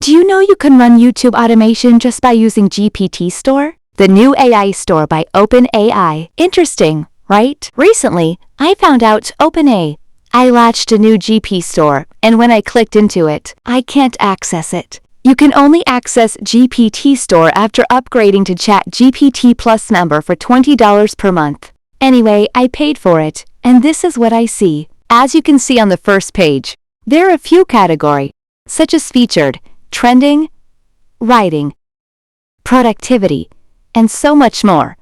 Do you know you can run YouTube automation just by using GPT Store? The new AI store by OpenAI. Interesting, right? Recently, I found out OpenAI. I launched a new GP store, and when I clicked into it, I can't access it. You can only access GPT Store after upgrading to ChatGPT Plus member for $20 per month. Anyway, I paid for it, and this is what I see. As you can see on the first page, there are a few categories, such as featured, trending, writing, productivity, and so much more.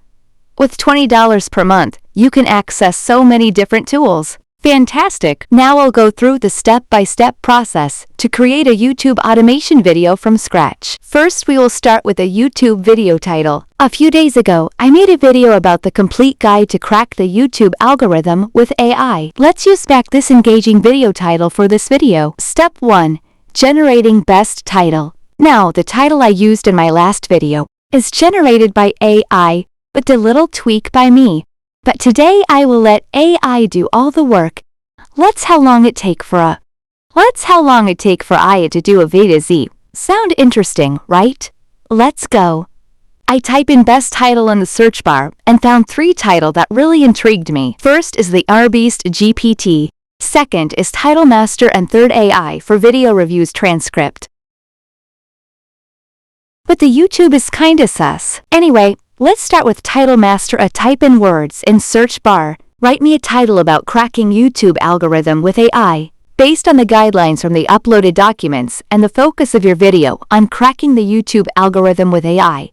With $20 per month, you can access so many different tools. Fantastic! Now I'll go through the step-by-step process to create a YouTube automation video from scratch. First, we will start with a YouTube video title. A few days ago, I made a video about the complete guide to crack the YouTube algorithm with AI. Let's use back this engaging video title for this video. Step 1. Generating best title. Now, the title I used in my last video is generated by AI, but a little tweak by me. But today I will let AI do all the work. Let's how long it take for AI to do a V to Z. Sound interesting, right? Let's go. I type in best title in the search bar and found 3 titles that really intrigued me. First is the R-Beast GPT. Second is Title Master, and third AI for video reviews transcript. But the YouTube is kinda sus. Anyway, let's start with Title Master. Type in words in search bar. Write me a title about cracking YouTube algorithm with AI, based on the guidelines from the uploaded documents and the focus of your video on cracking the YouTube algorithm with AI.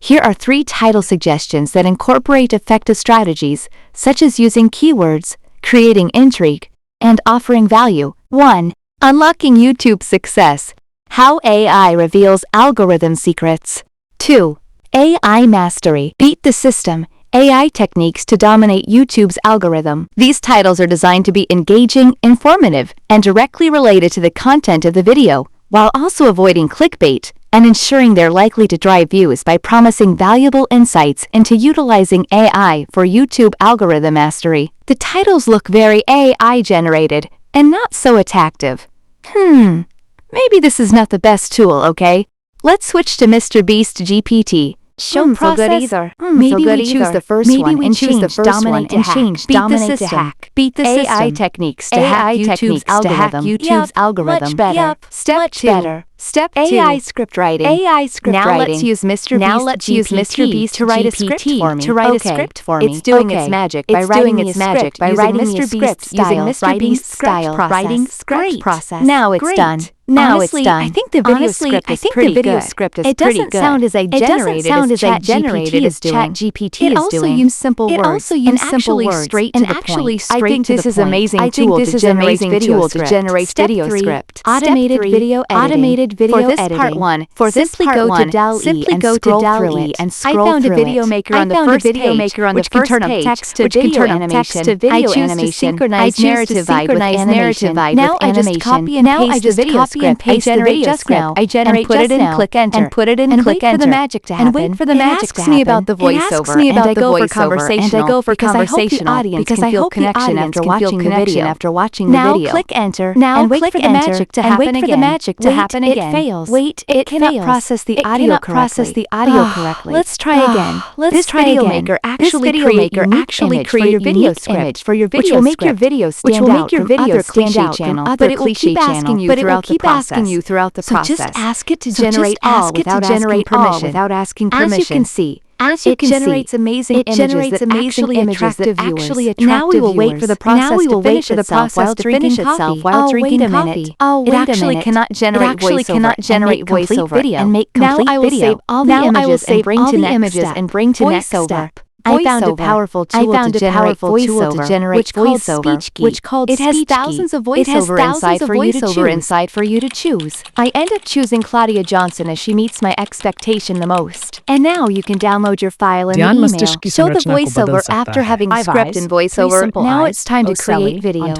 Here are 3 title suggestions that incorporate effective strategies, such as using keywords, creating intrigue, and offering value. 1. Unlocking YouTube success. How AI reveals algorithm secrets. 2. AI mastery. Beat the system. AI techniques to dominate YouTube's algorithm. These titles are designed to be engaging, informative, and directly related to the content of the video, while also avoiding clickbait and ensuring they're likely to drive views by promising valuable insights into utilizing AI for YouTube algorithm mastery. The titles look very AI generated and not so attractive. Maybe this is not the best tool, okay? Let's switch to Mr. Beast GPT. Show process. Maybe we choose the first one and change dominate to hack. Beat the system. Beat the system. AI techniques to hack YouTube's algorithm. Much better. Step 2. Step 2. AI script writing. Now let's use Mr. Beast to write a script for me. It's doing its magic by writing Mr. Beast's style writing script process. Now it's done. I think the video script is pretty good. It doesn't sound as ChatGPT is doing. It also uses simple words and actually straight to the point. I think this is amazing tool to generate video script. Automated video editing. For this part 1, simply go to DALL-E and scroll through it. I found a video maker on the first page, which can turn text to video animation. I choose to synchronize narrative vibe with animation. Now I just copy and paste the video script. I generate just now. I generate just now. Click enter. And put it in. Click enter. And wait for the magic to happen. And wait for the magic to happen. It asks me about the voiceover. And I go for conversational. Because I hope the audience can feel connection after watching the video. Now click enter. And wait for the magic to happen again. It fails. Wait, it cannot process the audio correctly. Let's try again. This video maker actually create your video script for your video, which will make your video stand out from other cliché channels. But it will keep asking you throughout the process. So just ask it to generate all without asking permission. As you can see, it generates amazing images that actually attract viewers. Now we will wait for the process to finish itself while drinking coffee. It actually cannot generate voiceover and make complete video. Now I will save all the images and bring to next step. I found a powerful tool to generate voiceover, which called It has thousands of voiceover inside for you to choose. I end up choosing Claudia Johnson as she meets my expectation the most. And now you can download your file in the email. Show the voiceover after having script in voiceover. Now it's time to create video.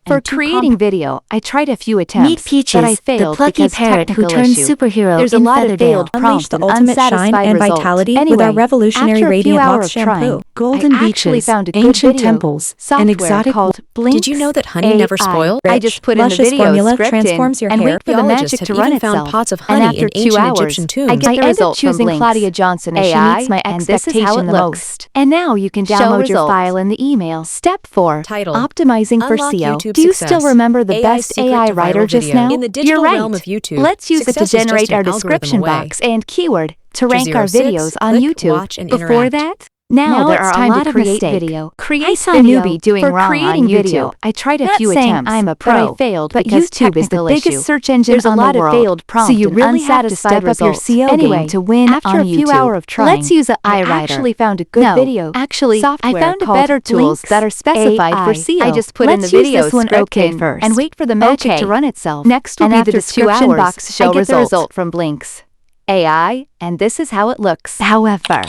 For creating video, I tried a few attempts, but I failed because technical issue. There's a lot of failed prompts and unsatisfied results. With our revolutionary few radiant hours lock of shampoo. trying, Golden I actually beaches, found a good ancient video temples, software and exotic called Blinks. Did you know that honey never AI. spoils? I just put in the luscious video formula script transforms your and hair. wait for the magic Archaeologists to have run even found itself. pots of And honey after in 2 ancient hours, Egyptian tombs. I get I the end up result from choosing Blinks. Claudia Johnson as she AI, meets my and this is how expectation it the looks. most. And now you can Show download your results. file in the email. Step 4. Title: Optimizing for Unlock SEO. YouTube Do you success. still remember the AI's best secret AI to writer viral just video. now? In the digital You're right. realm of YouTube, Let's use it to success is just generate an our algorithm description away. box and keyword to Enter rank our 06, videos on click, YouTube. watch, and Before interact. that, now there it's are time a to lot of create mistakes. video. Create I saw video newbie doing for wrong creating on video. YouTube. I tried a Not few saying attempts, I'm a but pro, I failed but because YouTube is the technical biggest issue. search engine There's a on lot the of world, failed prompts so you and really have to step unsatisfied up your results. SEO Anyway, game to win after on a few YouTube. hours of trying, Let's use a I iWriter. actually found a good No, video. Actually, Software I found a called better tools Blinks that are specified AI. for SEO. I just put in Let's the use video this one script okay in first and wait for the magic to run itself. Next will and be after the 2 description hours, box show I get the results. result from Blinks. AI, and this is how it looks. However,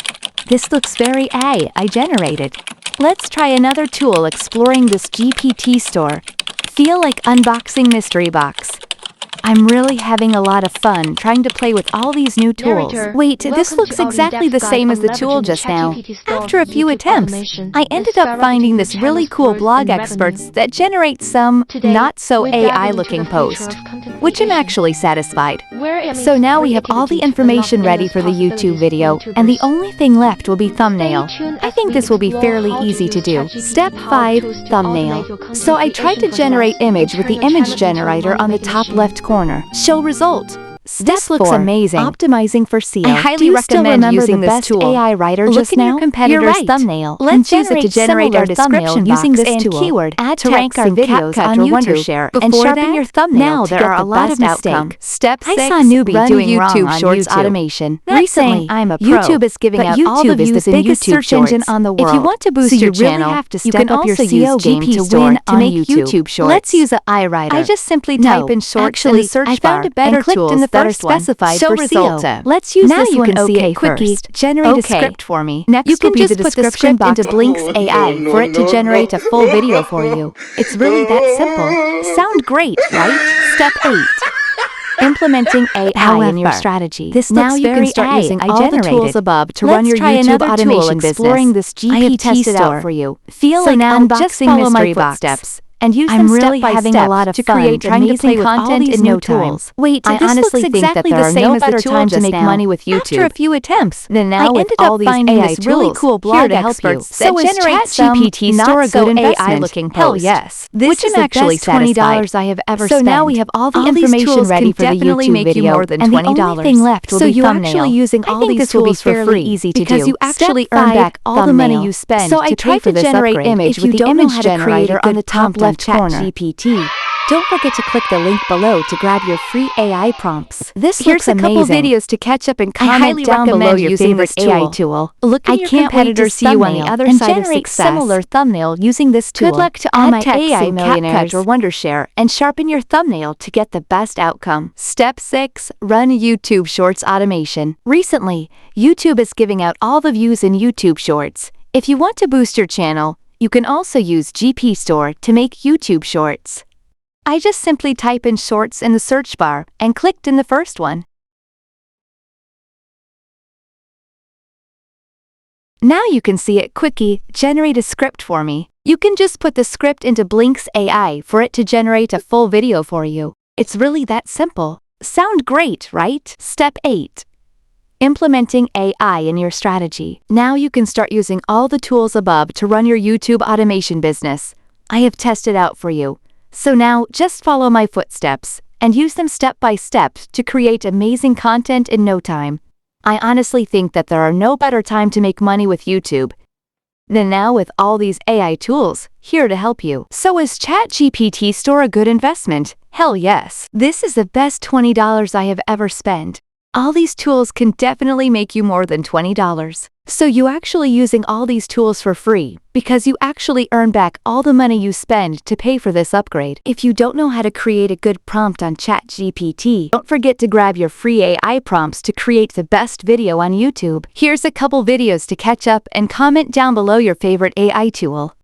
this looks very AI generated. Let's try another tool exploring this GPT store. Feel like unboxing mystery box. I'm really having a lot of fun trying to play with all these new tools. Narrator, Wait, this welcome looks to our exactly the in-depth same guide as the on tool leveraging just now. ChatGPT store After a few YouTube attempts, automation I and ended up finding skyrocketing this the really channel's cool growth blog and experts revenue. that generate some Today, not so we're diving into AI-looking the future post, of content which I'm creation, actually satisfied. where it So meets now we have all the creativity to information unlock ready endless for the YouTube possibilities video, for and the YouTubers. only thing left will be thumbnail. Stay tuned I as think we this will be explore fairly how to easy to use do. ChatGPT Step powered 5, tools to thumbnail. automate your content So I tried to creation generate process image and with the turn your image channel into a generator on the money-making top machine. left corner. Show result. This looks 4. amazing. Optimizing for SEO. I highly Do you still recommend remember using the this best tool. AI writer Look just in now? your competitor's You're right. thumbnail Let's and use it to generate generate our similar thumbnail description using box this and tool. keyword Add to rank text our in videos CapCut on or YouTube. Wondershare and Before sharpen that, your thumbnail now to there get are the a lot best of outcome. mistakes. Step 6, I saw newbie run doing wrong YouTube on Shorts YouTube. automation. Not Recently, saying I'm a pro, YouTube is giving but out all the YouTube is the views in biggest YouTube search engine Shorts. on the If you world. want to boost So you your really channel, have to you step can up your also SEO use game GP to Store win to on make YouTube. YouTube Shorts. Let's use a iWriter. I just simply No, type in Shorts actually, in the search I bar found a better and clicked tools in the that are first one. specified Show for result. SEO. Let's use Now this you one can see okay it quickie. first. Generate Okay. a script for me. Next You will can be just the put the description script into box. Blinks AI for it to generate a full video for you. It's really that simple. Sound great, right? Step 8. Implementing AI in your However, strategy. this Now looks you can very start AI using all the tools generated. above to Let's run your try YouTube another automation tool business. exploring this I have GPT tested store. out for you. Feel So like now unboxing just follow my mystery box footsteps. and use I'm them really step by having step a lot of to fun create trying to amazing play with all content these in new no time. tools. Wait, I this honestly looks think that exactly there the are same no as the better tool times to just make now. money with YouTube. After a few attempts, Then now I with ended all up these finding AI this really tools cool here blog to help you. experts So that is generate some ChatGPT not store a so good AI investment? looking Hell post. yes. This Which is I'm the actually best $20 satisfied. I have ever So spent. now we have all the All these information tools ready can for the definitely YouTube make you video, more than and the $20. only thing left will So be you thumbnail. actually using all I think these this will be tools for fairly free easy to because do. you actually Step earn 5, back all the money you spend So I to pay tried for to this generate upgrade. image If with you the don't know image how to create generator a on the good top prompt left on corner. ChatGPT, Don't forget to click the link below to grab your free AI prompts. This Here's looks a couple amazing. videos to catch up and I comment highly down below recommend your using favorite this AI tool. tool. Look in I your can't wait to competitor's see you on the thumbnail other and side of generate success. similar thumbnail using this tool. Good luck to all Add my text AI in millionaires CapCut or Wondershare and sharpen your thumbnail to get the best outcome. Step 6. Run YouTube Shorts automation. Recently, YouTube is giving out all the views in YouTube Shorts. If you want to boost your channel, you can also use GP Store to make YouTube Shorts. I just simply type in Shorts in the search bar and clicked in the first one. Now you can see it quickie generate a script for me. You can just put the script into Blinks AI for it to generate a full video for you. It's really that simple. Sound great, right? Step 8. Implementing AI in your strategy. Now you can start using all the tools above to run your YouTube automation business. I have tested out for you. So now just follow my footsteps and use them step by step to create amazing content in no time. I honestly think that there are no better time to make money with YouTube than now with all these AI tools here to help you. So is ChatGPT Store a good investment? Hell yes. This is the best $20 I have ever spent. All these tools can definitely make you more than $20. So you actually using all these tools for free because you actually earn back all the money you spend to pay for this upgrade. If you don't know how to create a good prompt on ChatGPT, don't forget to grab your free AI prompts to create the best video on YouTube. Here's a couple videos to catch up and comment down below your favorite AI tool.